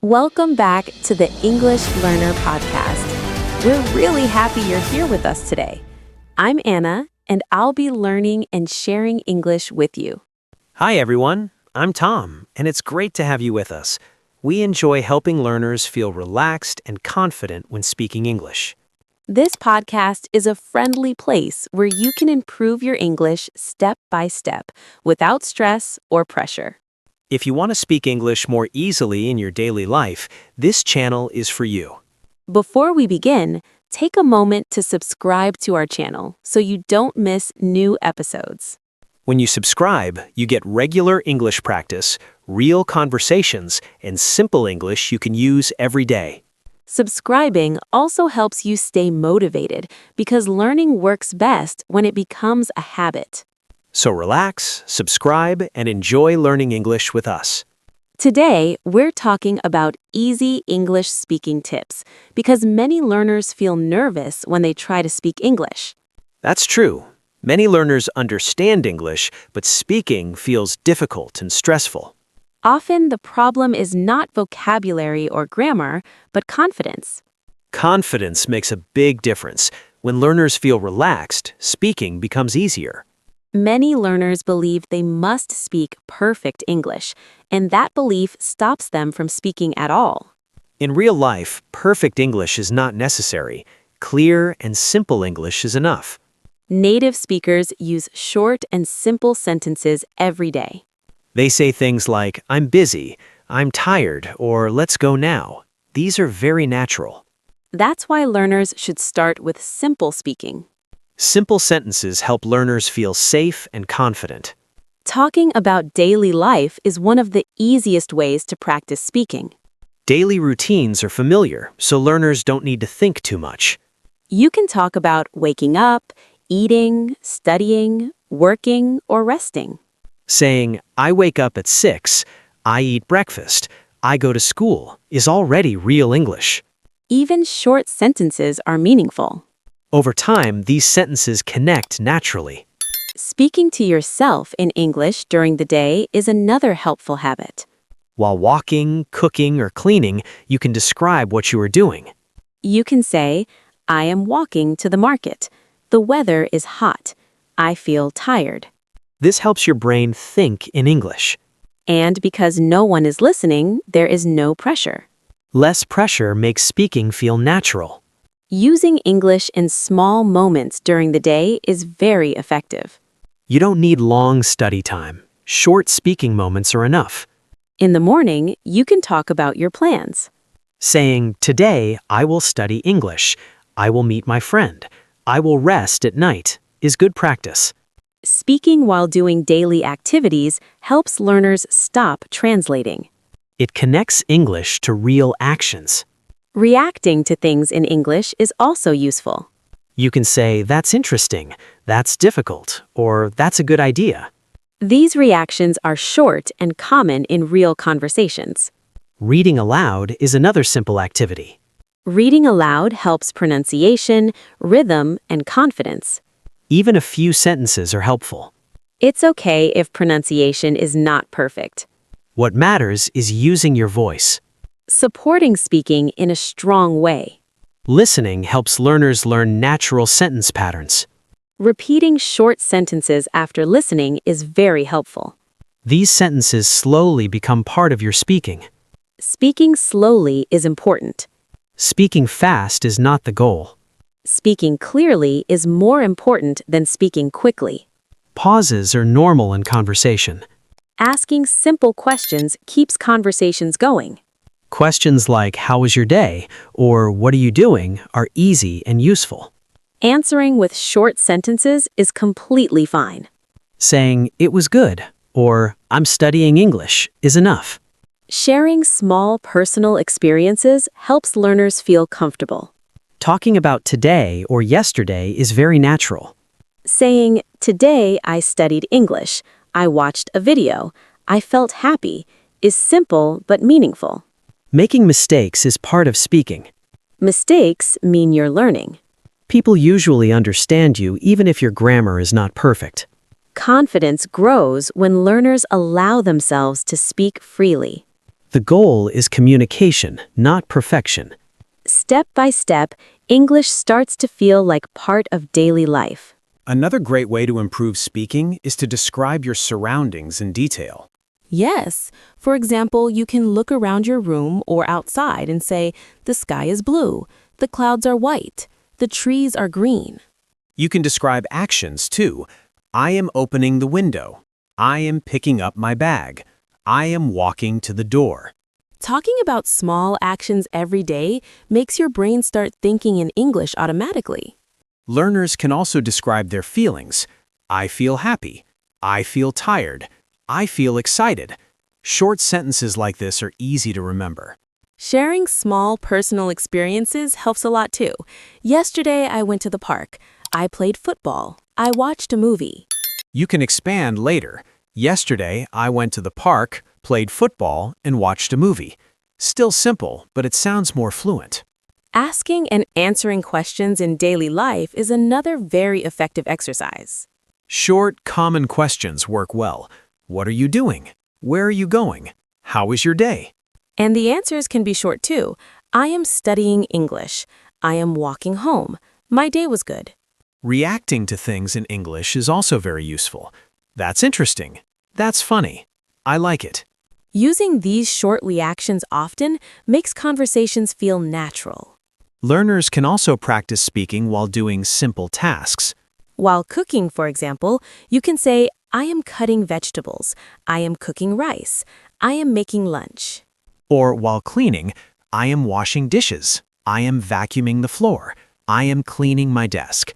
Welcome back to the English Learner Podcast. We're really happy you're here with us today. I'm Anna, and I'll be learning and sharing English with you. Hi everyone, I'm Tom, and it's great to have you with us. We enjoy helping learners feel relaxed and confident when speaking English. This podcast is a friendly place where you can improve your English step by step without stress or pressure. If you want to speak English more easily in your daily life, this channel is for you. Before we begin, take a moment to subscribe to our channel so you don't miss new episodes. When you subscribe, you get regular English practice, real conversations, and simple English you can use every day. Subscribing also helps you stay motivated because learning works best when it becomes a habit. So relax, subscribe, and enjoy learning English with us. Today, we're talking about easy English speaking tips because many learners feel nervous when they try to speak English. That's true. Many learners understand English, but speaking feels difficult and stressful. Often, the problem is not vocabulary or grammar, but confidence. Confidence makes a big difference. When learners feel relaxed, speaking becomes easier. Many learners believe they must speak perfect English, and that belief stops them from speaking at all. In real life, perfect English is not necessary. Clear and simple English is enough. Native speakers use short and simple sentences every day. They say things like, "I'm busy," "I'm tired," or "let's go now." These are very natural. That's why learners should start with simple speaking. Simple sentences help learners feel safe and confident. Talking about daily life is one of the easiest ways to practice speaking. Daily routines are familiar, so learners don't need to think too much. You can talk about waking up, eating, studying, working, or resting. Saying, "I wake up at 6, I eat breakfast, I go to school," is already real English. Even short sentences are meaningful. Over time, these sentences connect naturally. Speaking to yourself in English during the day is another helpful habit. While walking, cooking, or cleaning, you can describe what you are doing. You can say, "I am walking to the market. The weather is hot. I feel tired." This helps your brain think in English. And because no one is listening, there is no pressure. Less pressure makes speaking feel natural. Using English in small moments during the day is very effective. You don't need long study time. Short speaking moments are enough. In the morning, you can talk about your plans. Saying, "Today, I will study English. I will meet my friend. I will rest at night," is good practice. Speaking while doing daily activities helps learners stop translating. It connects English to real actions. Reacting to things in English is also useful. You can say, "That's interesting," "That's difficult," or "That's a good idea." These reactions are short and common in real conversations. Reading aloud is another simple activity. Reading aloud helps pronunciation, rhythm, and confidence. Even a few sentences are helpful. It's okay if pronunciation is not perfect. What matters is using your voice. Supporting speaking in a strong way. Listening helps learners learn natural sentence patterns. Repeating short sentences after listening is very helpful. These sentences slowly become part of your speaking. Speaking slowly is important. Speaking fast is not the goal. Speaking clearly is more important than speaking quickly. Pauses are normal in conversation. Asking simple questions keeps conversations going. Questions like, "How was your day?" or "What are you doing?" are easy and useful. Answering with short sentences is completely fine. Saying, "It was good," or "I'm studying English," is enough. Sharing small personal experiences helps learners feel comfortable. Talking about today or yesterday is very natural. Saying, "Today I studied English. I watched a video. I felt happy," is simple but meaningful. Making mistakes is part of speaking. Mistakes mean you're learning. People usually understand you even if your grammar is not perfect. Confidence grows when learners allow themselves to speak freely. The goal is communication, not perfection. Step by step, English starts to feel like part of daily life. Another great way to improve speaking is to describe your surroundings in detail. Yes. For example, you can look around your room or outside and say, the sky is blue, the clouds are white, the trees are green. You can describe actions too. I am opening the window. I am picking up my bag. I am walking to the door. Talking about small actions every day makes your brain start thinking in English automatically. Learners can also describe their feelings. I feel happy. I feel tired. I feel excited. Short sentences like this are easy to remember. Sharing small personal experiences helps a lot too. Yesterday, I went to the park. I played football. I watched a movie. You can expand later. Yesterday, I went to the park, played football, and watched a movie. Still simple, but it sounds more fluent. Asking and answering questions in daily life is another very effective exercise. Short, common questions work well. What are you doing? Where are you going? How is your day? And the answers can be short too. I am studying English. I am walking home. My day was good. Reacting to things in English is also very useful. That's interesting. That's funny. I like it. Using these short reactions often makes conversations feel natural. Learners can also practice speaking while doing simple tasks. While cooking, for example, you can say, I am cutting vegetables. I am cooking rice. I am making lunch. Or while cleaning, I am washing dishes. I am vacuuming the floor. I am cleaning my desk.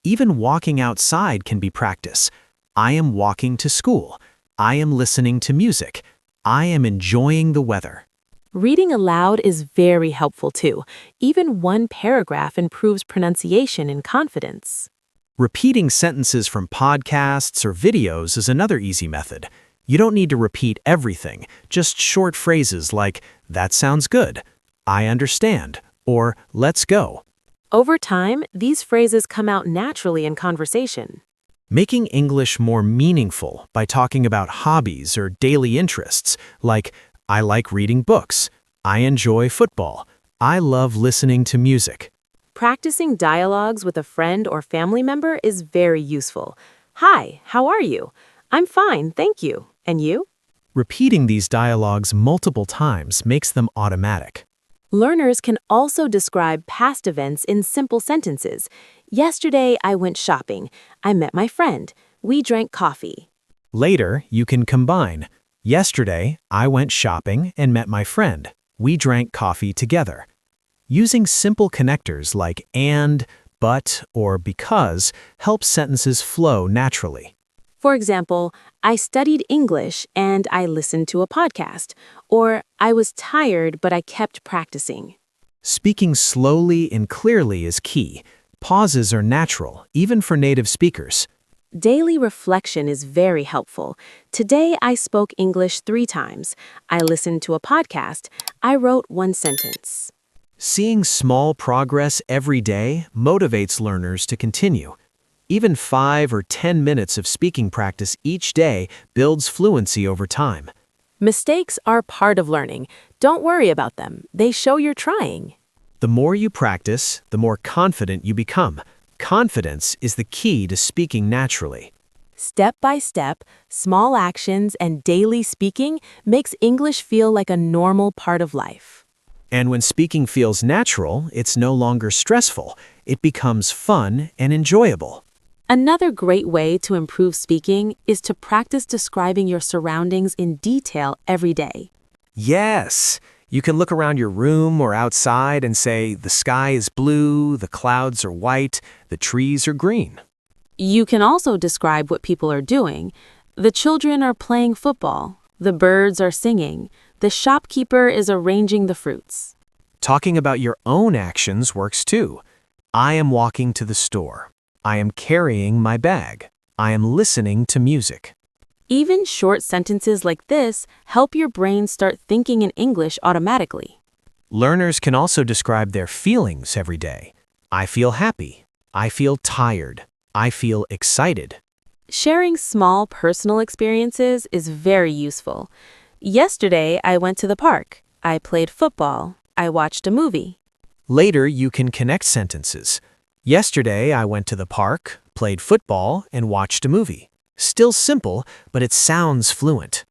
Even walking outside can be practice. I am walking to school. I am listening to music. I am enjoying the weather. Reading aloud is very helpful too. Even one paragraph improves pronunciation and confidence. Repeating sentences from podcasts or videos is another easy method. You don't need to repeat everything, just short phrases like, that sounds good, I understand, or let's go. Over time, these phrases come out naturally in conversation. Making English more meaningful by talking about hobbies or daily interests, like, I like reading books, I enjoy football, I love listening to music. Practicing dialogues with a friend or family member is very useful. Hi, how are you? I'm fine, thank you. And you? Repeating these dialogues multiple times makes them automatic. Learners can also describe past events in simple sentences. Yesterday, I went shopping. I met my friend. We drank coffee. Later, you can combine. Yesterday, I went shopping and met my friend. We drank coffee together. Using simple connectors like and, but, or because helps sentences flow naturally. For example, I studied English and I listened to a podcast. Or, I was tired but I kept practicing. Speaking slowly and clearly is key. Pauses are natural, even for native speakers. Daily reflection is very helpful. Today I spoke English 3 times. I listened to a podcast. I wrote 1 sentence. Seeing small progress every day motivates learners to continue. Even 5 or 10 minutes of speaking practice each day builds fluency over time. Mistakes are part of learning. Don't worry about them. They show you're trying. The more you practice, the more confident you become. Confidence is the key to speaking naturally. Step by step, small actions and daily speaking makes English feel like a normal part of life. And when speaking feels natural, it's no longer stressful. It becomes fun and enjoyable. Another great way to improve speaking is to practice describing your surroundings in detail every day. Yes, you can look around your room or outside and say, the sky is blue, the clouds are white, the trees are green. You can also describe what people are doing. The children are playing football. The birds are singing. The shopkeeper is arranging the fruits. Talking about your own actions works too. I am walking to the store. I am carrying my bag. I am listening to music. Even short sentences like this help your brain start thinking in English automatically. Learners can also describe their feelings every day. I feel happy. I feel tired. I feel excited. Sharing small personal experiences is very useful. Yesterday, I went to the park. I played football. I watched a movie. Later, you can connect sentences. Yesterday, I went to the park, played football, and watched a movie. Still simple, but it sounds fluent.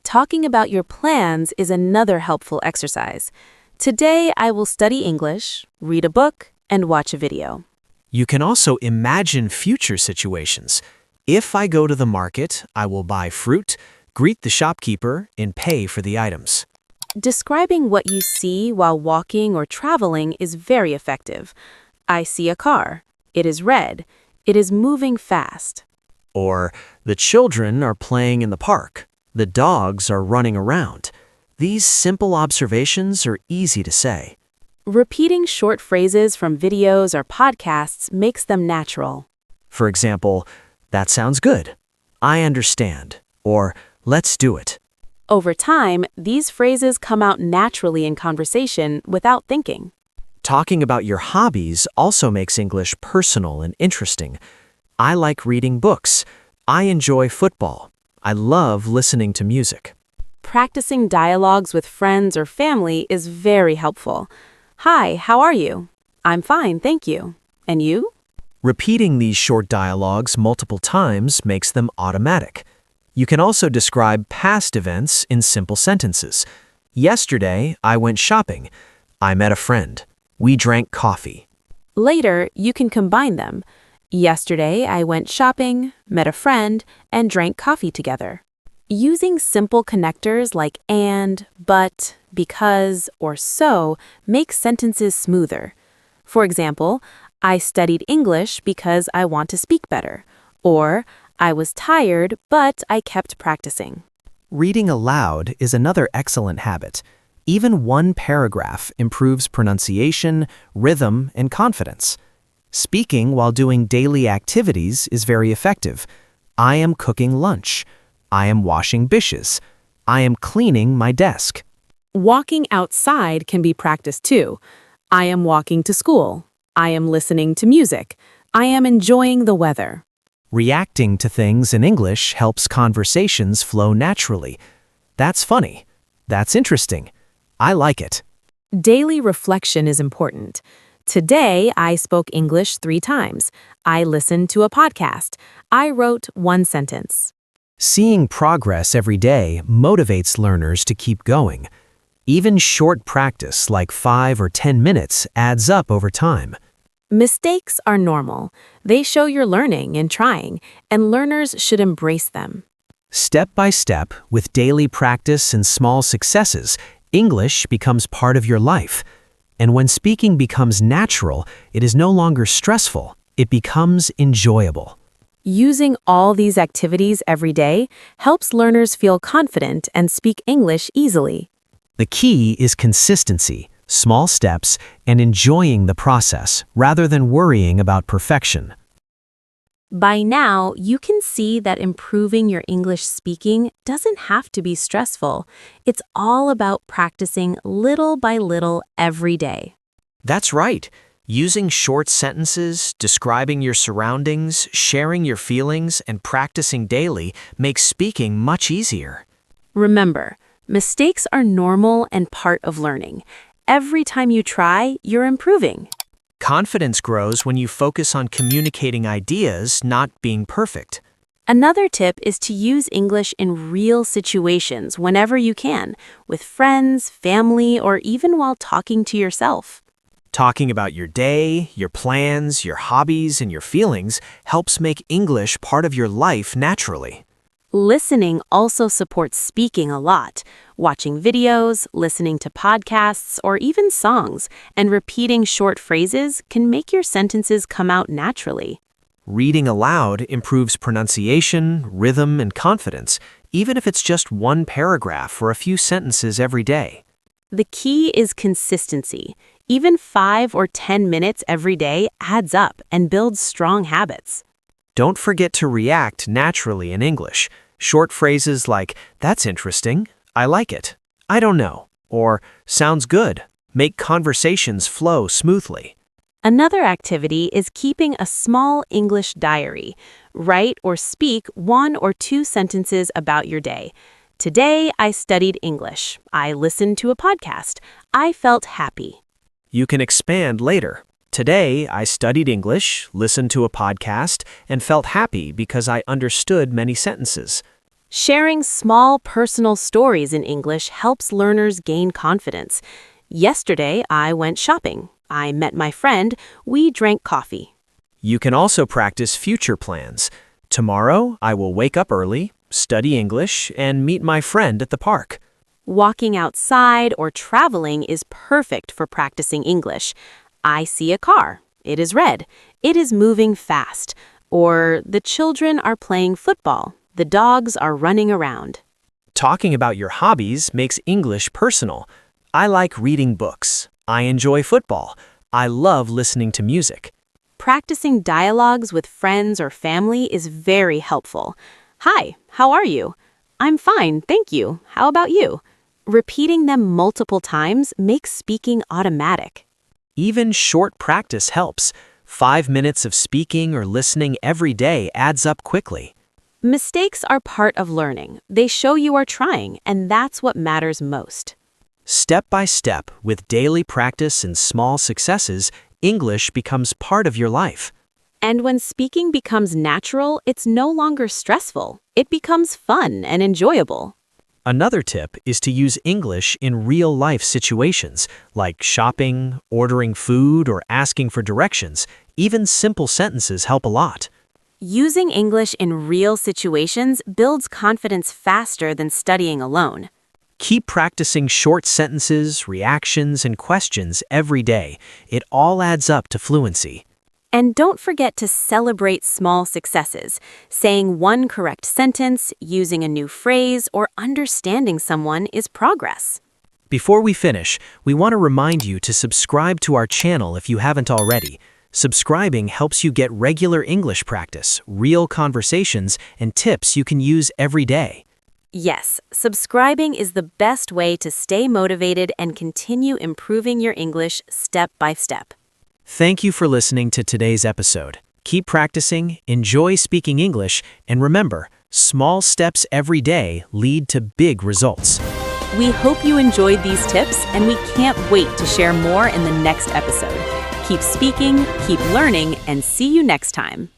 Talking about your plans is another helpful exercise. Today, I will study English, read a book, and watch a video. You can also imagine future situations. If I go to the market, I will buy fruit, greet the shopkeeper, and pay for the items. Describing what you see while walking or traveling is very effective. I see a car. It is red. It is moving fast. Or, the children are playing in the park. The dogs are running around. These simple observations are easy to say. Repeating short phrases from videos or podcasts makes them natural. For example, that sounds good. I understand. Or, let's do it. Over time, these phrases come out naturally in conversation without thinking. Talking about your hobbies also makes English personal and interesting. I like reading books. I enjoy football. I love listening to music. Practicing dialogues with friends or family is very helpful. Hi, how are you? I'm fine, thank you. And you? Repeating these short dialogues multiple times makes them automatic. You can also describe past events in simple sentences. Yesterday, I went shopping. I met a friend. We drank coffee. Later, you can combine them. Yesterday, I went shopping, met a friend, and drank coffee together. Using simple connectors like and, but, because, or so makes sentences smoother. For example, I studied English because I want to speak better. Or, I was tired, but I kept practicing. Reading aloud is another excellent habit. Even one paragraph improves pronunciation, rhythm, and confidence. Speaking while doing daily activities is very effective. I am cooking lunch. I am washing dishes. I am cleaning my desk. Walking outside can be practiced too. I am walking to school. I am listening to music. I am enjoying the weather. Reacting to things in English helps conversations flow naturally. That's funny. That's interesting. I like it. Daily reflection is important. Today, I spoke English 3 times. I listened to a podcast. I wrote 1 sentence. Seeing progress every day motivates learners to keep going. Even short practice like 5 or 10 minutes adds up over time. Mistakes are normal. They show you're learning and trying, and learners should embrace them. Step by step, with daily practice and small successes, English becomes part of your life. And when speaking becomes natural, it is no longer stressful. It becomes enjoyable. Using all these activities every day helps learners feel confident and speak English easily. The key is consistency, small steps, and enjoying the process rather than worrying about perfection. By now, you can see that improving your English speaking doesn't have to be stressful. It's all about practicing little by little every day. That's right. Using short sentences, describing your surroundings, sharing your feelings, and practicing daily makes speaking much easier. Remember, mistakes are normal and part of learning. Every time you try, you're improving. Confidence grows when you focus on communicating ideas, not being perfect. Another tip is to use English in real situations whenever you can, with friends, family, or even while talking to yourself. Talking about your day, your plans, your hobbies, and your feelings helps make English part of your life naturally. Listening also supports speaking a lot. Watching videos, listening to podcasts, or even songs, and repeating short phrases can make your sentences come out naturally. Reading aloud improves pronunciation, rhythm, and confidence, even if it's just 1 paragraph or a few sentences every day. The key is consistency. Even 5 or 10 minutes every day adds up and builds strong habits. Don't forget to react naturally in English. Short phrases like, that's interesting, I like it, I don't know, or sounds good, make conversations flow smoothly. Another activity is keeping a small English diary. Write or speak 1 or 2 sentences about your day. Today, I studied English. I listened to a podcast. I felt happy. You can expand later. Today, I studied English, listened to a podcast, and felt happy because I understood many sentences. Sharing small personal stories in English helps learners gain confidence. Yesterday, I went shopping. I met my friend. We drank coffee. You can also practice future plans. Tomorrow, I will wake up early, study English, and meet my friend at the park. Walking outside or traveling is perfect for practicing English. I see a car. It is red. It is moving fast. Or the children are playing football. The dogs are running around. Talking about your hobbies makes English personal. I like reading books. I enjoy football. I love listening to music. Practicing dialogues with friends or family is very helpful. Hi, how are you? I'm fine, thank you. How about you? Repeating them multiple times makes speaking automatic. Even short practice helps. 5 minutes of speaking or listening every day adds up quickly. Mistakes are part of learning. They show you are trying, and that's what matters most. Step by step, with daily practice and small successes, English becomes part of your life. And when speaking becomes natural, it's no longer stressful. It becomes fun and enjoyable. Another tip is to use English in real-life situations, like shopping, ordering food, or asking for directions. Even simple sentences help a lot. Using English in real situations builds confidence faster than studying alone. Keep practicing short sentences, reactions, and questions every day. It all adds up to fluency. And don't forget to celebrate small successes. Saying one correct sentence, using a new phrase, or understanding someone is progress. Before we finish, we want to remind you to subscribe to our channel if you haven't already. Subscribing helps you get regular English practice, real conversations, and tips you can use every day. Yes, subscribing is the best way to stay motivated and continue improving your English step by step. Thank you for listening to today's episode. Keep practicing, enjoy speaking English, and remember, small steps every day lead to big results. We hope you enjoyed these tips, and we can't wait to share more in the next episode. Keep speaking, keep learning, and see you next time.